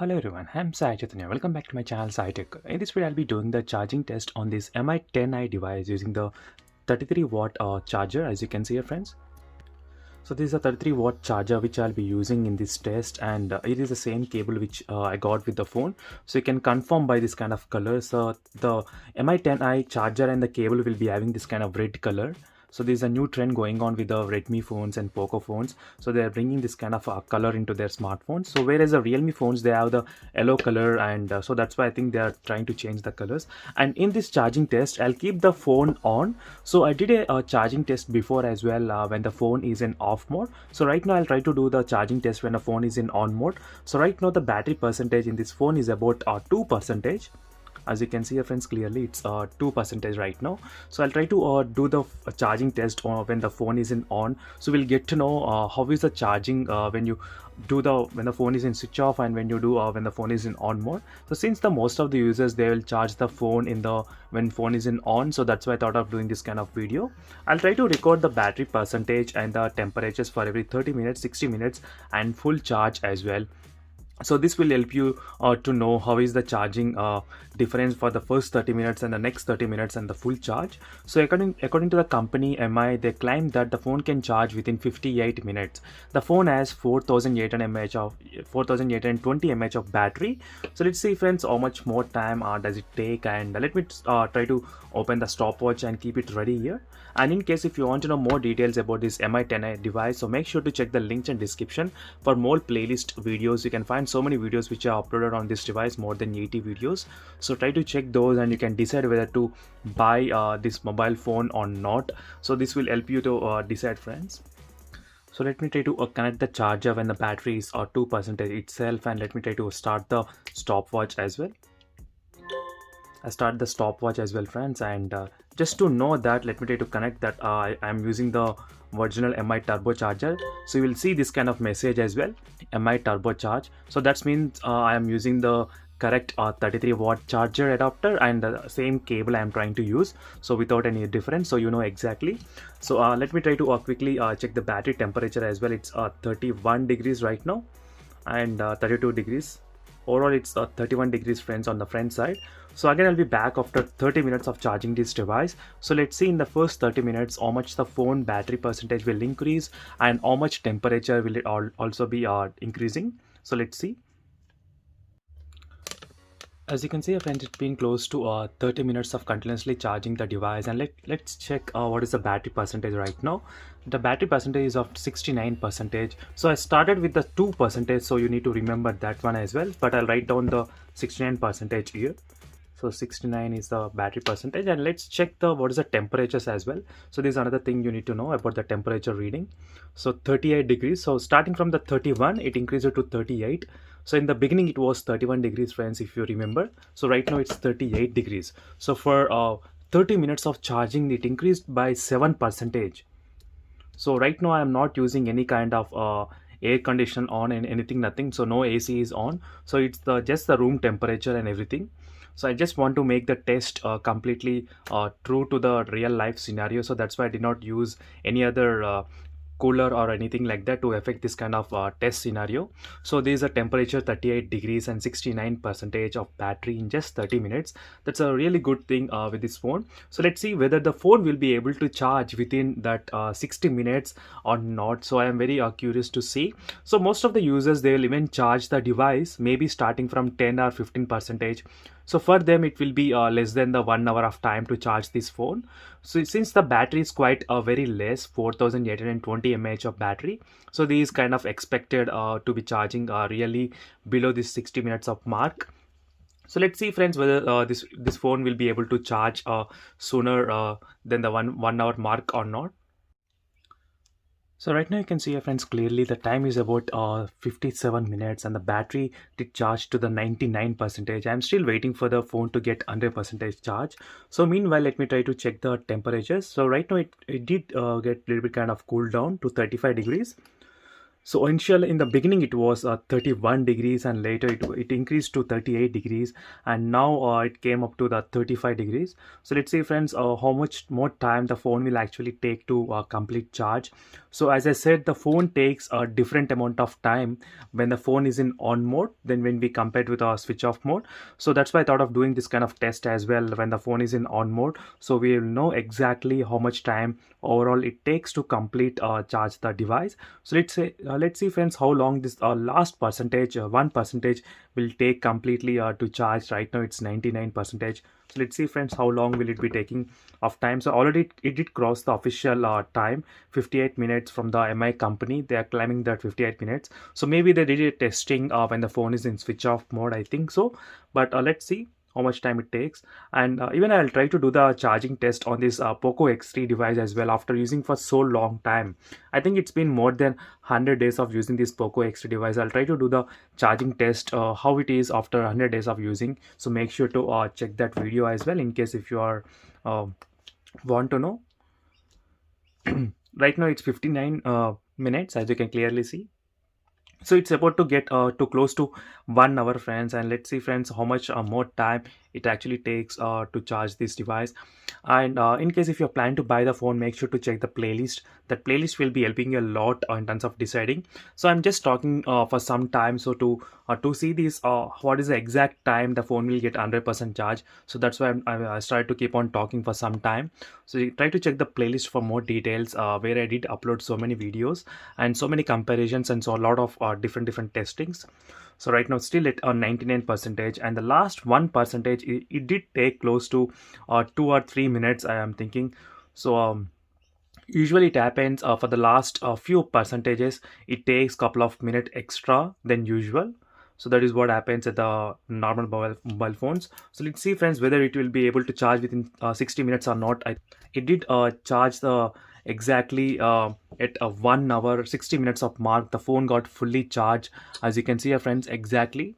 Hello everyone, I'm Sai Chaitanya. Welcome back to my channel Sai Tech. In this video, I'll be doing the charging test on this Mi10i device using the 33 watt charger, as you can see here, friends. So this is a 33 watt charger which I'll be using in this test, and it is the same cable which I got with the phone. So you can confirm by this kind of color. So the Mi10i charger and the cable will be having this kind of red color. So there's a new trend going on with the Redmi phones and Poco phones. So they're bringing this kind of color into their smartphones. So whereas the Realme phones, they have the yellow color, and so that's why I think they are trying to change the colors. And in this charging test, I'll keep the phone on. So I did a charging test before as well when the phone is in off mode. So right now I'll try to do the charging test when the phone is in on mode. So right now the battery percentage in this phone is about 2%. As you can see here, friends, clearly it's 2% right now. So I'll try to do the charging test when the phone is in on. So we'll get to know how is the charging when the phone is in switch off, and when the phone is in on mode. So since the most of the users, they will charge the phone when phone is in on, so that's why I thought of doing this kind of video. I'll try to record the battery percentage and the temperatures for every 30 minutes, 60 minutes, and full charge as well. So this will help you to know how is the charging difference for the first 30 minutes and the next 30 minutes and the full charge. So according to the company MI, they claim that the phone can charge within 58 minutes. The phone has 4820 mAh of battery. So let's see, friends, how much more time does it take, and let me try to open the stopwatch and keep it ready here. And in case if you want to know more details about this Mi10i device, so make sure to check the links in description for more playlist videos. You can find so many videos which are uploaded on this device, more than 80 videos. So try to check those, and you can decide whether to buy this mobile phone or not. So this will help you to decide, friends. So let me try to connect the charger when the battery is 2% itself, and let me try to start the stopwatch as well. I start the stopwatch as well, friends, and just to know that, let me try to connect that I'm using the original Mi turbo charger. So you will see this kind of message as well, Mi turbo charge. So that means I am using the correct 33 watt charger adapter and the same cable I am trying to use, so without any difference, so you know exactly. So let me try to quickly check the battery temperature as well. It's 31 degrees right now, and 32 degrees. Overall it's 31 degrees, friends, on the front side. So again, I'll be back after 30 minutes of charging this device. So let's see in the first 30 minutes how much the phone battery percentage will increase, and how much temperature will it also be increasing. So let's see. As you can see, friends, it's been close to 30 minutes of continuously charging the device, and let's check what is the battery percentage right now. The battery percentage is of 69%. So I started with the 2%, so you need to remember that one as well, but I'll write down the 69% here. So 69 is the battery percentage, and let's check what is the temperatures as well. So this is another thing you need to know about the temperature reading. So 38 degrees. So starting from the 31, it increased to 38. So in the beginning it was 31 degrees, friends, if you remember. So right now it's 38 degrees. So for 30 minutes of charging, it increased by 7%. So right now I am not using any kind of air condition on and anything, nothing. So no AC is on. So it's just the room temperature and everything. So I just want to make the test completely true to the real life scenario. So that's why I did not use any other cooler or anything like that to affect this kind of test scenario. So there is a temperature 38 degrees and 69% of battery in just 30 minutes. That's a really good thing with this phone. So let's see whether the phone will be able to charge within that 60 minutes or not. So I am very curious to see. So most of the users, they will even charge the device maybe starting from 10 or 15%. So for them it will be less than the 1 hour of time to charge this phone. So since the battery is quite very less, 4820 mAh of battery, so this is kind of expected to be charging really below this 60 minutes of mark. So let's see, friends, whether this phone will be able to charge sooner than the one hour mark or not. So right now you can see, your friends, clearly the time is about 57 minutes, and the battery did charge to the 99%. I'm still waiting for the phone to get 100% charge. So meanwhile, let me try to check the temperatures. So right now it did get a little bit kind of cooled down to 35 degrees. So initially in the beginning it was 31 degrees, and later it increased to 38 degrees, and now it came up to the 35 degrees. So let's see friends, how much more time the phone will actually take to complete charge. So as I said, the phone takes a different amount of time when the phone is in on mode than when we compare it with our switch off mode. So that's why I thought of doing this kind of test as well when the phone is in on mode, so we will know exactly how much time overall it takes to complete charge the device. So let's see friends how long this last percentage 1% will take completely to charge. Right now it's 99%. So let's see friends how long will it be taking of time. So already it did cross the official time, 58 minutes from the mi company. They are claiming that 58 minutes, so maybe they did a testing when the phone is in switch off mode, I think so. But let's see how much time it takes. And even I'll try to do the charging test on this Poco X3 device as well, after using for so long time. I think it's been more than 100 days of using this Poco X3 device. I'll try to do the charging test how it is after 100 days of using. So make sure to check that video as well in case if you are want to know. Right now it's 59 minutes, as you can clearly see. So it's about to get to close to 1 hour friends, and let's see friends how much more time it actually takes to charge this device. And in case if you're planning to buy the phone, make sure to check the playlist. That playlist will be helping you a lot in terms of deciding. So I'm just talking for some time, so to see this what is the exact time the phone will get 100% charge. So that's why I started to keep on talking for some time. So you try to check the playlist for more details where I did upload so many videos and so many comparisons and so a lot of different testings. So right now still at 99%, and the last 1% it did take close to 2 or 3 minutes, I am thinking. So usually it happens for the last few percentages it takes couple of minutes extra than usual. So that is what happens at the normal mobile phones. So let's see friends whether it will be able to charge within 60 minutes or not. It did charge the exactly at 1 hour 60 minutes of mark. The phone got fully charged, as you can see friends, exactly.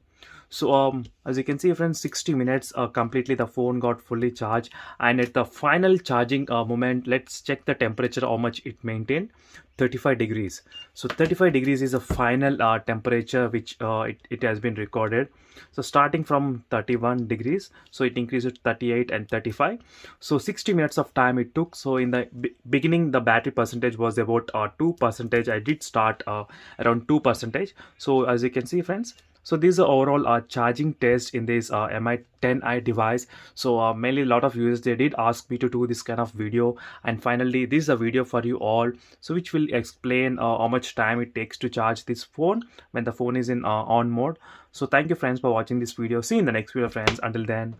So as you can see friends, 60 minutes completely the phone got fully charged. And at the final charging moment, let's check the temperature, how much it maintained. 35 degrees. So 35 degrees is a final temperature which it has been recorded. So starting from 31 degrees, so it increased to 38 and 35. So 60 minutes of time it took. So in the beginning the battery percentage was about 2%. I did start around 2%. So as you can see friends, so this is overall charging test in this Mi 10i device. So mainly a lot of users, they did ask me to do this kind of video, and finally this is a video for you all, so which will explain how much time it takes to charge this phone when the phone is in on mode. So thank you friends for watching this video. See you in the next video friends. Until then,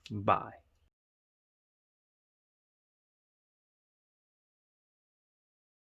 bye.